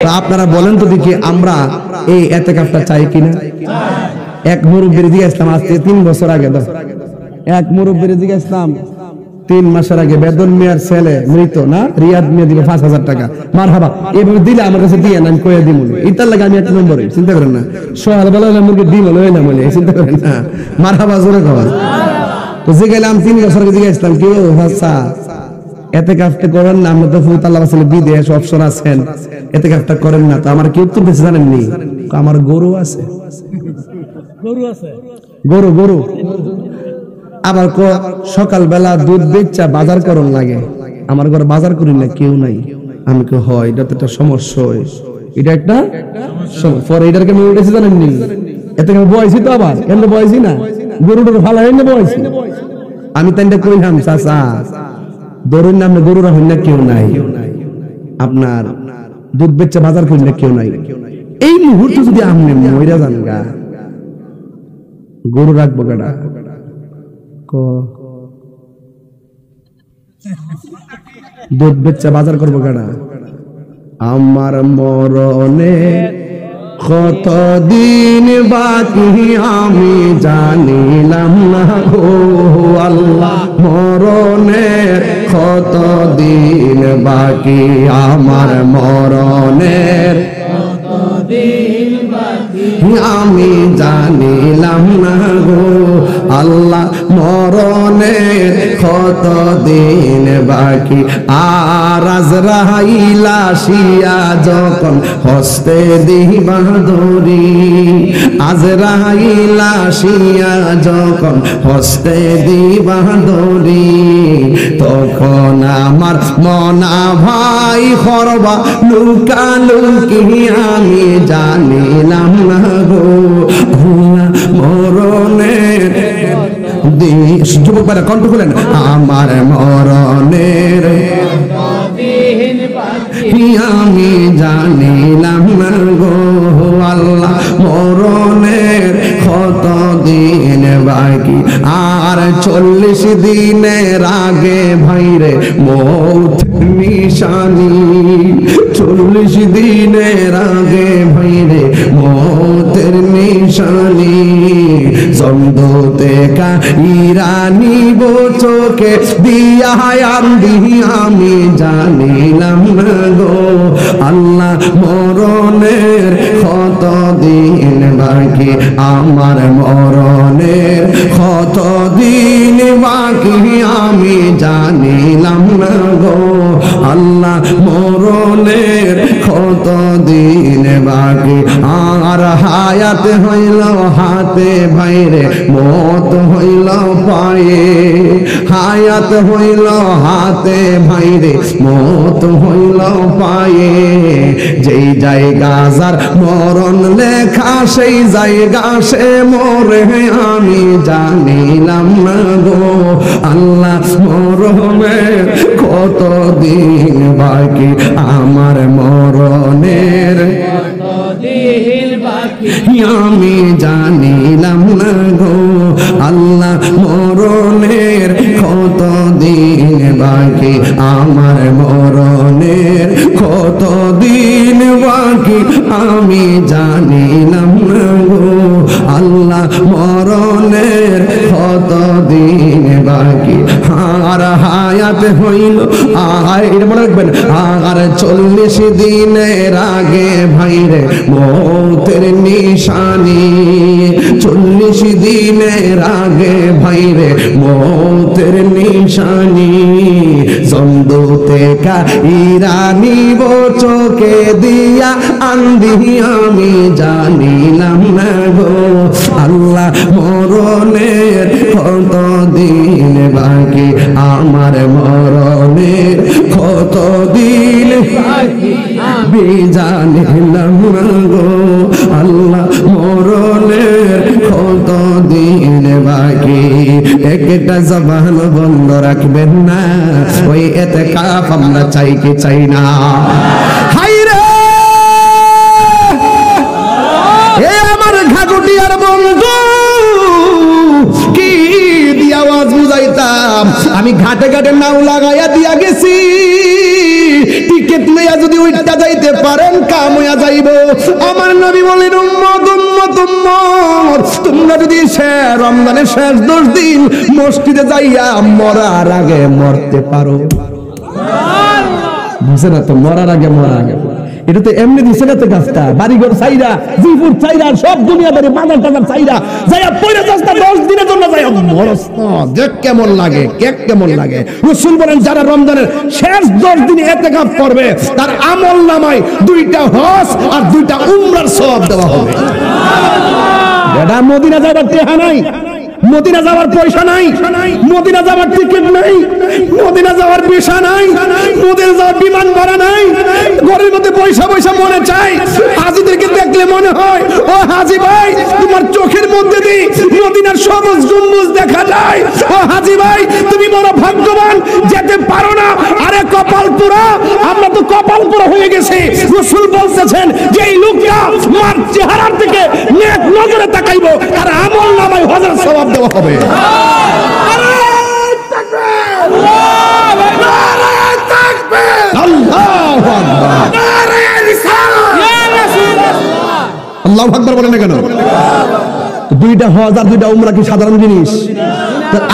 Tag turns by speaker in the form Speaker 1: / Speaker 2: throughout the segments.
Speaker 1: আপনারা বলেন তো দেখি আমরা এই এতেকাফটা চাই কিনা? এক মুরব্বির দিকে ইসলাম আজকে 3 বছর আগে এক মুরব্বির দিকে ইসলাম 3 মাসের আগে বেদন মিয়ার ছেলে মৃত না রিয়াদ মিয়া দিল 5000 টাকা মারহাবা এইভাবে দিলে আমার কাছে দিয়ে আমি কইয়া দিমু ইতার লাগে আমি এক নম্বরে চিন্তা করেন না সকাল বেলা মুরগি ডিম লইলাম বলে চিন্তা করেন না মারহাবা জোরে কওয়া তো যে গেলাম 3 বছর আগে দিকে ইসলাম কি ভাষা এতেকাফটা করেন না আমরা তো ফুত আল্লাহ রাসূল বিদেশ অবসর আছেন এতেকাফটা করেন না তো আমার কি উত্তর দিতে জানেন নি আমার গরু আছে গরু আবার সকাল বেলা দুধ বেচা বাজার করন লাগে আমার ঘরে বাজার করি না কেউ নাই আমি কই হয় এটা তো একটা সমস্যা এটা একটা পরে এটাকে আমি উঠেছি জানেন নি এতে আমি বয়সী তো আবার এমন বয়সী না গরুটার ভালো হয় না বয়সী আমি তাইটা কইলাম চাচা ধরুন না আপনি গরু রাখেন না কেউ নাই আপনার দুধ বেচা বাজার করেন না কেউ নাই এই মুহূর্তে যদি আপনি মইরা যান গা গরু রাখবো গাড়া দুধ বেচা বাজার করবো গাড়া আমার মরণে কতদিন বাকি আমি জানিলাম না গো আল্লাহ মরণের কতদিন বাকি আমার মরণের কতদিন বাকি আমি জানিলাম না গো আল্লাহ মরণের কতদিন বাকি আর আজরাইল আসিয়া যখন হস্তে দিবা ধরি আজরাইল আসিয়া যখন হস্তে দিবা ধরি তখন আমার মনা ভাই করবা লুকালুকি আমি জানিলাম না গো আল্লাহ মরণের যুবক কণ্ঠ খুলেন আমার মরণের আমি জানিলাম না গো আল্লাহ মরণের কতদিন বাকি আর 40 দিনের আগে ভাইরে মৌত নিশানি 40 দিনের আগে ভাইরে মৌতের নিশানি জমদুতে কা ইরানি চোখে দিয়া আমি জানিলাম না গো আল্লাহ মরণের কতদিন বাকি আমার মরণের কতদিন বাকি আমি জানিলাম না গো আল্লাহ মরণের কতদিন বাকি আর হায়াত হইল হাতে ভাইরে মত হইল পায়ে হায়াত হইল হাতে ভাইরে মত হইল পায়ে যেই জায়গা যার মরণ লেখা সেই জায়গা সে মরে আমি জানিলাম না গো আল্লাহ মরণের কতদিন বাকি আমার মরণের কতদিন বাকি আমি জানিলাম না গো আল্লাহ মরণের কতদিন বাকি আমার মরণের কতদিন বাকি আমি জানিলাম না গো আল্লাহ মরণের কতদিন বাকি আর হায়াত হইল এটা মনে রাখবেন আর 40 দিনের আগে ভাইরে মৌতের নিশানি 40 দিনের আগে ভাইরে মৌতের নিশানি জমদুতে কা ইরানি চোখে দিয়া আন্দি আমি জানিলাম না গো আল্লাহ মরণের কতদিন বাকি আমার মরণের কতদিন বাকি আমি জানিলাম না গো আল্লাহ মরণের কতদিন বাকি একটা জবান বন্ধ রাখবেন না ওই ইতিকাফ আমরা চাই কি চাই না হায়রে এ আমার ঘাগুটিয়ার বন্ধু কি দিয়া আওয়াজ বুঝাইতাম আমি ঘাটে ঘাটে নাও লাগাইয়া দিয়া গেছি টিকিট লইয়া যদি ওইটা যাইতে পারেন কাম হইয়া যাইব। আমার নবী বলেন উম্মত উম্মত উম্মত, তোমরা যদি রমজানের শেষ 10 দিন মসজিদে যাইয়া মরার আগে মরতে পারো, বুঝে না তো, মরার আগে এটা তো এমনি দিছে না তো গাছটা, বাড়িঘর চাইরা, জিপুর চাইরা, সব দুনিয়াদারি বাজার টাজার চাইরা যাইয়া পয়লা চাষটা 10 দিনের জন্য যাইয়া মরস না, দেখ কেমন লাগে, কেমন লাগে। রাসূল বলেন যারা রমজানের শেষ 10 দিন ইতিকাফ করবে তার আমল নামায় 2টা হজ আর 2টা উমরার সওয়াব দেওয়া হবে। এটা মদিনা যাবার টেহা নাই, মদিনা যাওয়ার পয়সা নাই, মদিনা যাওয়ার টিকিট নাই, মদিনা যাওয়ার ভিসা নাই, মদিনা যাওয়ার বিমান ভাড়া নাই, ঘরের মধ্যে পয়সা মনে চাই। হাজিদেরকে দেখলে মনে হয় ও হাজি ভাই তোমার চোখের মধ্যে দিয়ে মদিনার সবুজ গম্বুজ দেখা যায়, ও হাজি ভাই তুমি বড় ভাগ্যবান, যেতে পারো না। আরে কপাল পুরা, আমরা তো কপাল পুরা হয়ে গেছি। রাসূল বলতেছেন যে এই লোকটা মার চেহারার দিকে নেক নজরে তাকাইবো তার আমল নামায় হজের সওয়াব দেওয়া হবে। আল্লাহু আকবার বলেন না কেন? 2টা হজ আর 2টা উমরা কি সাধারণ জিনিস?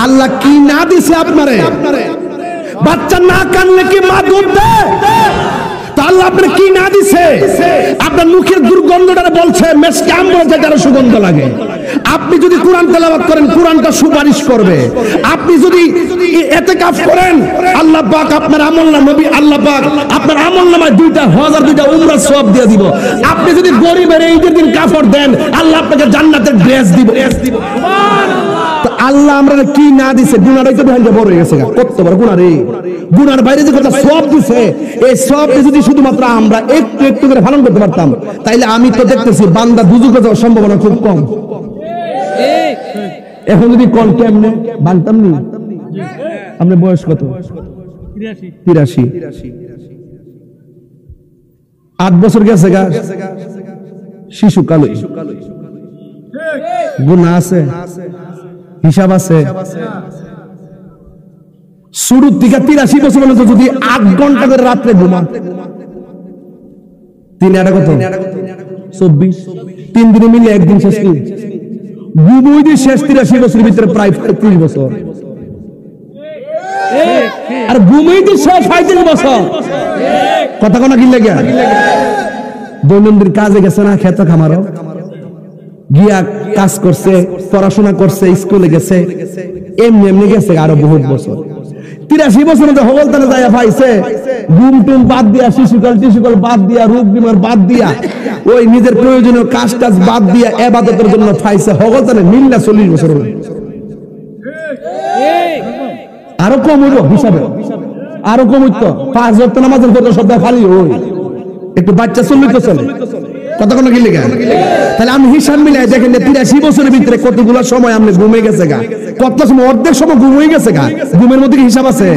Speaker 1: আল্লাহ কি না দিছে আপনারে? বাচ্চা না কানলে কি মা দুধ দেয়? আল্লাহ আপনার কি না দিছে? আপনার মুখের দুর্গন্ধটা বলছে মেসকে আমবর থেকে আরো সুগন্ধ লাগে। আপনি যদি কোরআন তেলাওয়াত করেন কোরআনটা সুপারিশ করবে। আপনি যদি ইতিকাফ করেন আল্লাহ পাক আপনার আমলনামা, নবী আল্লাহ পাক আপনার আমলনামায় 2টা হজ আর 2টা উমরা সওয়াব দিয়ে দিব। আপনি যদি গরিবের ঈদের দিন কাফর দেন আল্লাহ আপনাকে জান্নাতের ড্রেস দিব। সুবহানাল্লাহ। আল্লাহ আমরা কি না দিছে? গুনাহটাই তো ভাঙে বড় হয়ে গেছে। কত বড় গুনাহ রে! গুনার বাইরে যে কথা সওয়াব দিছে, এই সওয়াবকে যদি শুধুমাত্র আমরা একটু একটু করে পালন করতে পারতাম তাইলে আমি তো দেখতেছি বান্দা দুজকে যাওয়ার সম্ভাবনা খুব কম। এখন যদি কোন কেমনে বানতাম নি? আপনার বয়স কত? 83। 8 বছর গেছে গা, শিশু কালো। গুনাহ আছে, হিসাব আছে। শুরু থেকে 83 বছর পর্যন্ত যদি 8 ঘন্টা করে রাত্রে ঘুমা, 3 8 কত? 24। 3 দিনে মিলে একদিন শেষ কি? ঘুমই দিয়ে শেষ 83 বছরের ভিতরে প্রায় 30 বছর। আর ঘুমই দিয়ে শেষ 35 বছর। কথা কোনা কি লাগে? দৈনন্দিন কাজে গেছে না, খেত খামারও গিয়া কাজ করছে, পড়াশোনা করছে, স্কুলে গেছে, এমনি গেছে আরো বহুত বছর। 83 বছর মধ্যে হবলতানে যায় পাইছে, ঘুম টুম বাদ দিয়া, শিশুকাল টিশুকাল বাদ দিয়া, রোগ বিমার বাদ দিয়া, ওই নিজের প্রয়োজনীয় কাজ টাজ বাদ দিয়া ইবাদতের জন্য পাইছে হবলতানে মিল্লা 40 বছর হলো। আরো কম হইল হিসাবে, আরো কম হইতো। 5 ওয়াক্ত নামাজের পর সপ্তাহে খালি হই, একটু বাচ্চা চললে তো চলে। কতক্ষণ কি লেগে? তাহলে আমি হিসাব মিলাই দেখেন 83 বছরের ভিতরে কতগুলো সময় আপনি ঘুমে গেছে গা, কত সময় অর্ধেক সময় ঘুম হয়ে গেছে গা। ঘুমের মধ্যে কি হিসাব আছে?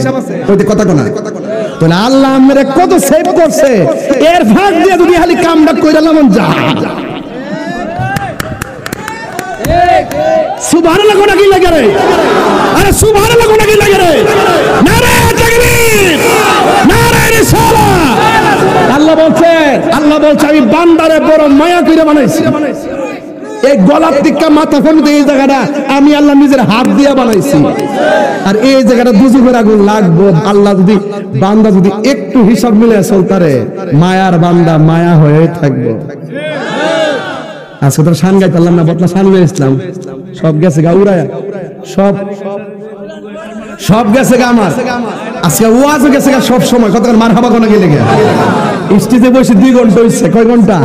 Speaker 1: ওই কথা কোনা। তাহলে আল্লাহ আমারে কত সেভ করছে, এর ফাঁক দিয়ে যদি খালি কামটা কইরা লামন যা। সুবহানাল্লাহ কোনা কি লাগে রে? আরে সুবহানাল্লাহ কোনা কি লাগে রে? নারে তাকবীর, নারে রিসালাত। আল্লাহ বলছে আমি বান্দারে বড় মায়া করে বানাইছি। এই গলার দিকটা মাথা পর্যন্ত এই জায়গাটা আমি আল্লাহ নিজের হাত দিয়ে বানাইছি। আর এই জায়গাটা দুজকের আগুন লাগবো। আল্লাহ যদি বান্দা যদি একটু হিসাব মিলে চলতারে, মায়ার বান্দা মায়া হয়ে থাকবো। আজকে তো শান গাইতে পারলাম না, বতলা শান হয়ে ইসলাম সব গেছে গা উড়ায়া, সব গেছে গা আমার। আজকে ওয়াজও গেছে গা সব সময়। কতক্ষণ মার হাবা কোনা গেলে গে স্টেজে বসে 2 ঘন্টা হইছে। কয় ঘন্টা?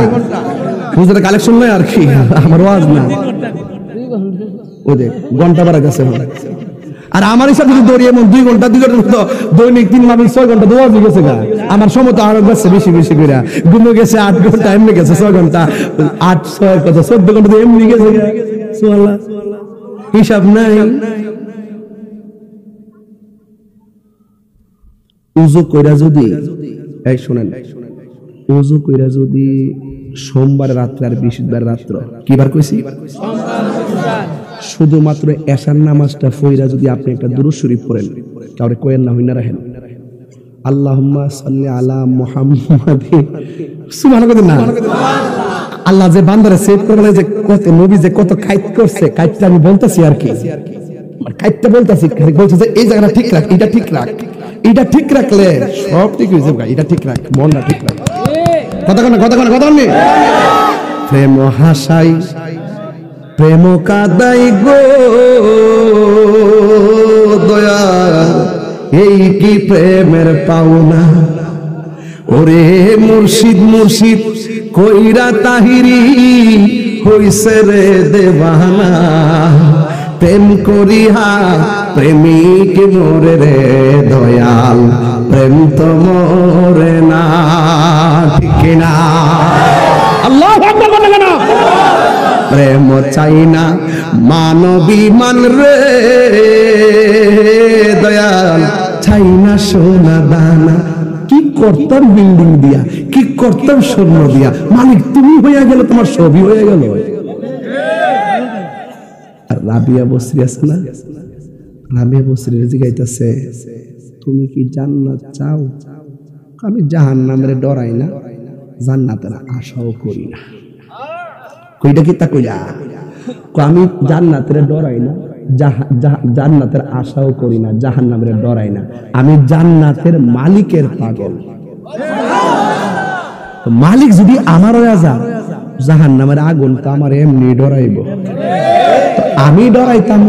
Speaker 1: বুঝতে কালেকশন নয় আর কি, আমার ওয়াজ না। ওই যে ঘন্টা বাড়া গেছে। আর আমার হিসাব যদি দৌড়ি এমন 2 ঘন্টা দৈনিক 3 মাস 6 ঘন্টা ওয়াজ গেছে গা। আমার সময় তো আরো গেছে বেশি করে। ঘুমো গেছে 8 ঘন্টা, এমনি গেছে 6 ঘন্টা, 8 6 কত 14 ঘন্টা এমনি গেছে গা। সুবহানাল্লাহ, হিসাব নাই। উযু কইরা যদি, এই শুনেন, উযু কইরা যদি সোমবার রাত্রে আর বৃহস্পতিবার রাত্র, কিবার কইছি? শুধুমাত্র এশার নামাজটা পড়া যদি আপনি একটা দুরূদ শরীফ পড়েন, কাউরে কইেন না, হইনা রাখেন, আল্লাহুম্মা সাল্লি আলা মুহাম্মাদিন সুবহানাল্লাহ না। আল্লাহ যে বান্দারে সেভ করবে যে কত নবী যে কত কাইত করছে, কাইতটা আমি বলতেছি আর কি, কাইতটা বলতেছি, বলছে যে এই জায়গাটা ঠিক রাখ, এটা ঠিক রাখ, এটা ঠিক রাখলে সব ঠিক হয়ে যাবে, এটা ঠিক রাখ, মনটা ঠিক রাখ। কথা নেই। প্রেম হাসাই প্রেম কাদাই গো দয়া, এই কি প্রেমের পাওনা। ওরে মুর্শিদ মুর্শিদ কইরা তাহিরি হইছে রে দেওয়ানা, প্রেম করিয়া প্রেমিক মোরে রে দয়াল, প্রেম তো মোরে না, ঠিক না? আল্লাহু আকবার বলেন না। প্রেম চাই না মানবী মান রে দয়াল, চাই না সোনা দানা। কি করতাম বিল্ডিং দিয়া, কি করতাম স্বর্ণ দিয়া, মালিক তুমি হইয়া গেল, তোমার সবই হয়ে গেল। রাবিয়া বসরি আছে না, রাবিয়া বসরি জিগাইতেছে তুমি কি জান্নাত চাও? আমি জাহান্নামের ডরাই না, জান্নাতের আশাও করি না। কইটা কি তা কইলা? আমি জান্নাতের ডরাই না, জান্নাতের আশাও করি না, জাহান্নামের ডরাই না, আমি জান্নাতের মালিকের পাগল। মালিক যদি আমার হয়ে যায়, জাহান্নামের আগুন তো আমার এমনি ডরাইব, আমি ডরাইতাম।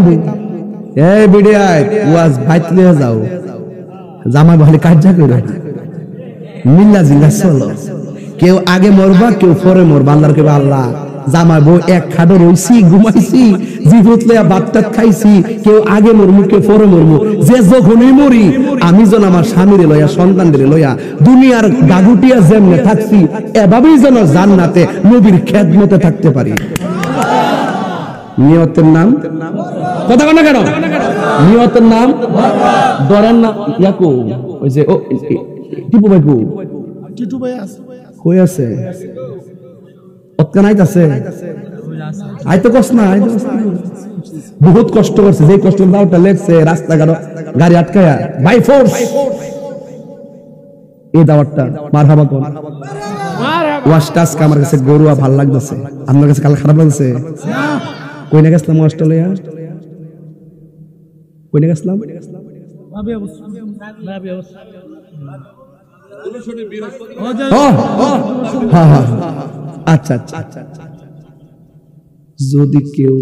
Speaker 1: এই বিডিয়ায় ওয়াজ বাইতলে যাও, জামা বলে কাজা করে মিল্লা জিল্লা চলো, কেউ আগে মরবা কেউ পরে মরবা। আল্লাহর কেবা আল্লাহ জামাই বউ এক খাটো রইছি, ঘুমাইছি, জিভত লইয়া ভাত খাইছি, কেউ আগে মরমু কেউ পরে মরমু, যে যখনই মরি আমি যেন আমার স্বামীরে লইয়া সন্তানদের লইয়া দুনিয়ার গাগুটিয়া যেমনে থাকছি এভাবেই যেন জান্নাতে নবীর খেদমতে থাকতে পারি। নিয়তের নাম কথা কন না কেন? নিয়তের নাম দরান না ইয়াকু, ওই যে ও টিপু ভাই কো, টিটু ভাই আছে, কই আছে? বহুত কষ্ট করছে, যে কষ্ট দাওটা লেগছে রাস্তাঘাট গাড়ি আটকায়া বাই ফোর্স এই দাওয়াতটা মারহাবা কোন ওয়াশটা আজকে আমার কাছে গরুয়া ভাল লাগতেছে, আপনার কাছে কাল খারাপ লাগছে? কই না গেছিলাম অস্ট্রেলিয়া, কই না গেছিলাম? আচ্ছা আচ্ছা, যদি কেউ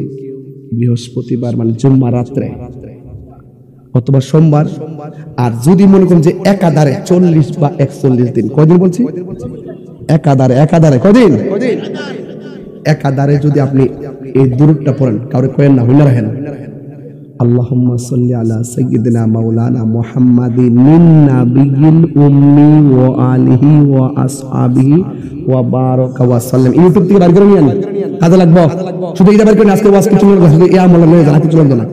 Speaker 1: বৃহস্পতিবার মানে জুম্মা রাত্রে অথবা সোমবার, আর যদি মনে করেন যে একাধারে 40 বা 41 দিন, কয়দিন বলছি? একাধারে কয়দিন? একাধারে যদি আপনি এই দুরূদটা পড়েন, কাউরে কয়েন না, হইনা রাখেন, আল্লাহুম্মা সাল্লি আলা সাইয়্যিদিনা মাওলানা মুহাম্মাদিন মিন নাবিয়িল উম্মি ওয়া আলিহি ওয়া আসহাবিহি ওয়া বারাকা ওয়া সাল্লাম। ইউটিউব থেকে বার করে নিয়েন, কাজে লাগবে। শুধু এটা বার করে আজকে ওয়াজ কিছু না, শুধু ইয়া মোলা নয়, জানা কিছু লাগবে না।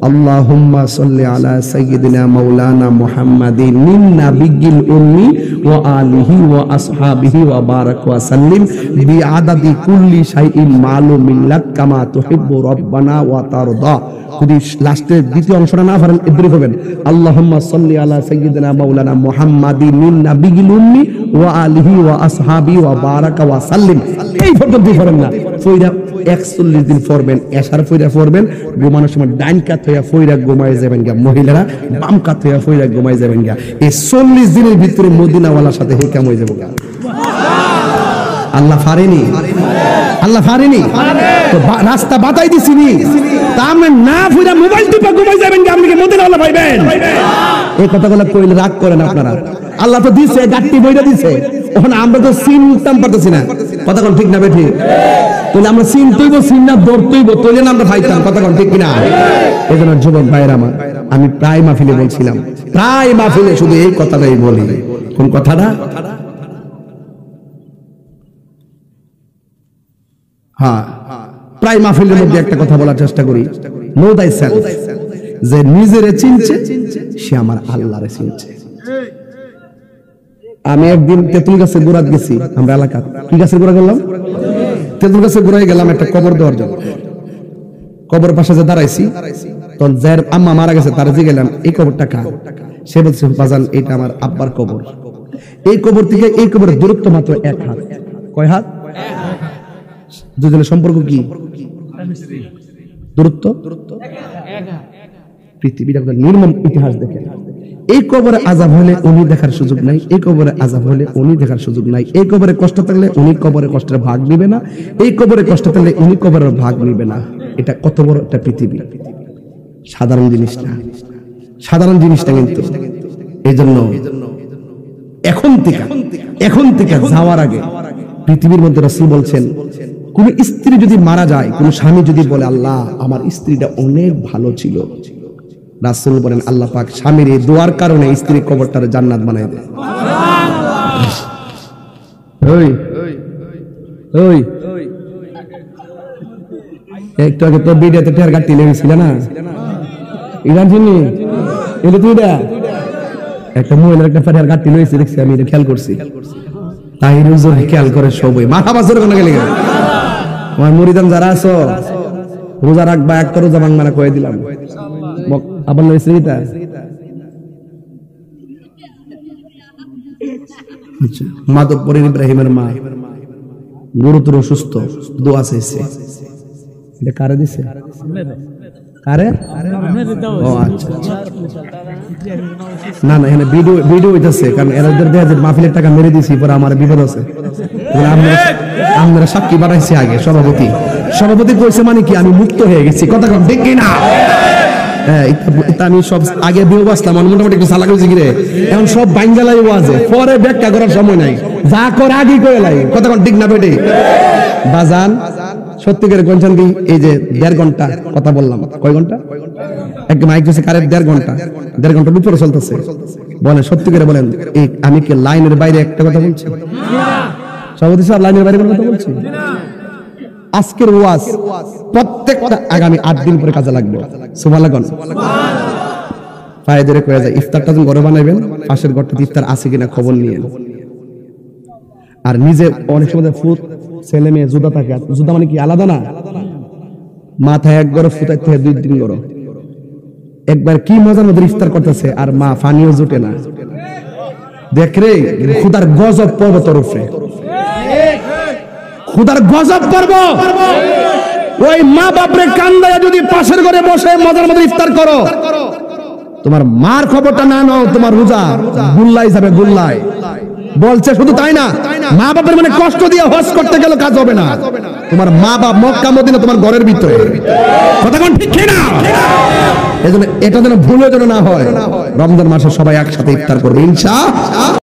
Speaker 1: আল্লাহুম্মা সাল্লি আলা সাইয়্যিদিনা মাওলানা মুহাম্মাদিন মিন নাবিয়িল উম্মি ওয়া আলিহি ওয়া আসহাবিহি ওয়া বারাকা ওয়া সাল্লিম বিআদাদি কুল্লি শাইইন মালুমিন লাক কামা তুহিব্বু রাব্বানা ওয়া তারদা। যদি লাস্টের দ্বিতীয় অংশটা না পারেন এবারে করবেন, আল্লাহুম্মা সাল্লি আলা সাইয়্যিদিনা মাওলানা মুহাম্মাদিন মিন নাবিয়িল উম্মি ওয়া আলিহি ওয়া আসহাবিহি ওয়া বারাকা ওয়া সাল্লিম। এই পর্যন্ত পড়েন না, ফইরা 41 দিন পড়বেন, এশার ফইরা পড়বেন, ঘুমানোর সময় ডাইন কাত হইয়া ফইরা ঘুমায় যাবেন গা, মহিলারা বাম কাত হইয়া ফইরা ঘুমায় যাবেন গা। এই 40 দিনের ভিতরে মদিনাওয়ালার সাথে হিকাম হয়ে যাবে গা। আল্লাহ পারেনি, আল্লাহ পারেনি তো রাস্তা বাতাই দিছিনি, তা আমরা না ফিরা মোবাইল টিপা ঘুমাই যাবেন কি? আপনি কি মদিনাওয়ালা পাইবেন? এই কথাগুলো কইলে রাগ করেন আপনারা। আল্লাহ তো দিছে, গাট্টি বইটা দিছে, এখন আমরা তো চিনতাম পারতেছি না। কথা কোন ঠিক না বেঠি? তাহলে আমরা চিনতেইব, চিন্না ধরতেইব, তাহলে না আমরা খাইতাম। কথা কোন ঠিক কিনা? এই জন্য যুবক ভাইরা আমার, আমি প্রায় মাহফিলে বলছিলাম, প্রায় মাহফিলে শুধু এই কথাটাই বলি। কোন কথাটা? হ্যাঁ, প্রায় মাহফিলের মধ্যে একটা কথা বলার চেষ্টা করি, নো দাই সেলফ, যে নিজেরে চিনছে সে আমার আল্লাহরে চিনছে। আমি একদিন তেঁতুল গাছের গোড়াত গেছি, আমরা এলাকা কি গাছের গোড়া গেলাম? তেঁতুল গাছের গোড়ায় গেলাম একটা কবর দেওয়ার জন্য। কবর পাশে যে দাঁড়াইছি, তখন যার আম্মা মারা গেছে তার যে গেলাম এই কবরটা কার? সে বলছে বাজান এটা আমার আব্বার কবর। এই কবর থেকে এই কবরের দূরত্ব মাত্র 1 হাত। কয় হাত? দুজনের সম্পর্ক কি? দূরত্ব পৃথিবীর একটা নির্মম ইতিহাস দেখে। এই কবরে আযাব হলে উনি দেখার সুযোগ নাই, এই কবরে আযাব হলে উনি দেখার সুযোগ নাই। এই কবরে কষ্ট থাকলে উনি কবরে কষ্টের ভাগ নিবে না, এই কবরে কষ্ট থাকলে উনি কবরের ভাগ নিবে না। এটা কত বড় একটা পৃথিবী, সাধারণ জিনিস না, সাধারণ জিনিসটা কিন্তু। এই জন্য এখন থেকে যাওয়ার আগে পৃথিবীর মধ্যে রাসূল বলছেন, কোন স্ত্রী যদি মারা যায়, কোন স্বামী যদি বলে আল্লাহ আমার স্ত্রীটা অনেক ভালো ছিল, রাসূল বলেন আল্লাহ পাক স্বামীর এই দোয়ার কারণে স্ত্রীর কবরটার জান্নাত বানায় দেয়। ওই ওই একটু আগে তো ভিডিওতে টের গাটি লেগেছিল না, ইরান চিনি এলে তুই একটা মহিলার একটা ফেরার গাটি লইছে দেখছি, আমি এটা খেয়াল করছি। তাই রুজুর খেয়াল করে সবই মাথা বাসর কোন গেলে আমার মুরিদান যারা আছো রোজা রাখবা, একটা রোজা ভাঙবা না কয়ে দিলাম। আবার লইছে এটা মাধবপুরের ইব্রাহিমের মা গুরুতর অসুস্থ, দোয়া চাইছে। এটা কারে দিছে? কারে? ও আচ্ছা না না, এখানে ভিডিও হইতাছে, কারণ এরাদের দেয়া যে মাহফিলের টাকা মেরে দিছি, পরে আমার বিপদ আছে। আপনারা সাক্ষী বানাইছে আগে সভাপতি কইছে মানে কি আমি মুক্ত হয়ে গেছি, কথা কম ঠিক কিনা? আমি সব আগে বিয়ে বাসলাম মোটামুটি একটু চালাক হয়েছে কিরে, এখন সব বাঙ্গালাই ওয়াজে, পরে ব্যাখ্যা করার সময় নাই, যা করে আগে করে লাই, কথা কম ঠিক না বেটে? বাজান সত্যি করে গঞ্জান দি, এই যে 1.5 ঘন্টা কথা বললাম, কয় ঘন্টা? এক মাইক দিয়েছে কারের 1.5 ঘন্টা, 1.5 ঘন্টার উপরে চলতেছে। বলেন সত্যি করে বলেন, আমি কি লাইনের বাইরে একটা কথা বলছি? সভাপতি সাহেব লাইনের বাইরে কথা বলছি? আজকের ওয়াজ প্রত্যেকটা আগামী 8 দিন পরে কাজে লাগবে। সুবহানাল্লাহ। পায়ে ধরে কয়ে যায় ইফতারটা যখন ঘরে বানাইবেন, পাশের ঘরটাতে ইফতার আছে কিনা খবর নিয়ে। আর নিজে অনেক সময় ফুট ছেলে মেয়ে জুদা থাকে, জুদা মানে কি আলাদা না, মাথায় এক গড় ফুটাই থেকে 2 দিন গড়। একবার কি মজার মধ্যে ইফতার করতেছে আর মা পানিও জুটে না, দেখ রে খুদার গজব পর্ব তরফে, খুদার গজব পর্ব। ওই মা বাপরে কান্দায় যদি পাশের ঘরে বসে মজার মধ্যে ইফতার করো, তোমার মার খবরটা না নাও, তোমার রোজা গুল্লাই যাবে, গুল্লাই। বলছে শুধু তাই না, মা বাপের মানে কষ্ট দিয়ে হজ করতে গেলে কাজ হবে না। তোমার মা বাপ মক্কা মদিনা তোমার ঘরের ভিতরে, কথা কোন ঠিক না? এজন্য এটা যেন ভুলে যেন না হয়, রমজান মাসে সবাই একসাথে ইফতার করবে ইনশাআল্লাহ।